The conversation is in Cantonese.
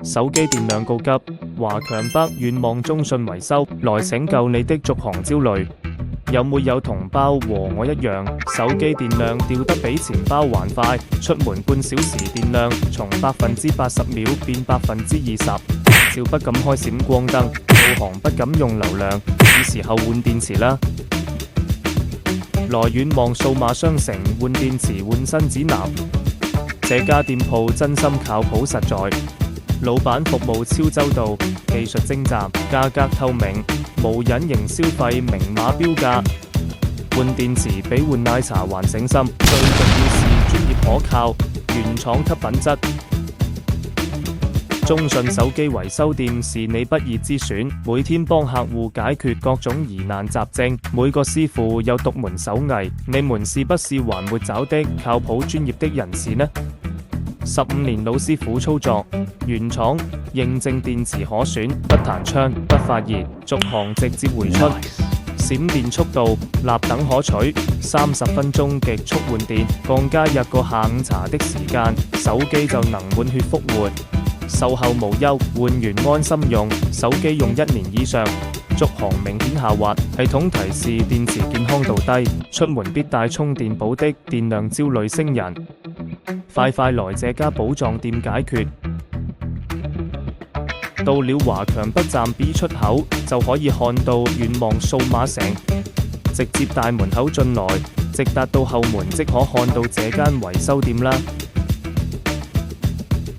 手機電量告急，華強北願望中信維修，來拯救你的續航焦慮。有沒有同胞和我一樣，手機電量掉得比錢包還快？出門半小時電量從80%秒變20%，照不敢開閃光燈，導航不敢用流量，是時候換電池啦。來遠望數碼商城換電池換新指南，這家店鋪真心靠譜實在，老闆服務超周到，技術精湛，價格透明，無隱形消費明碼標價，換電池比換奶茶還省心，最重要是專業可靠，原廠級品質。中信手機維修店是你不二之選，每天幫客戶解決各種疑難雜症，每個師傅有獨門手藝，你們是不是還沒找的靠譜專業的人士呢？15年老師傅操作，原廠認證電池可選，不彈槍不發熱，續航直接回出，閃電速度立等可取，30分鐘極速換電，降加一個下午茶的時間，手機就能滿血復活。售後無憂，換完安心用，手機用1年以上，續航明顯下滑，系統提示電池健康度低，出門必帶充電寶的電量焦慮星人，快來這家寶藏店解決。到了華強北站 B 出口就可以看到遠望數碼城，直接大門口進來，直達到後門即可看到這間維修店啦。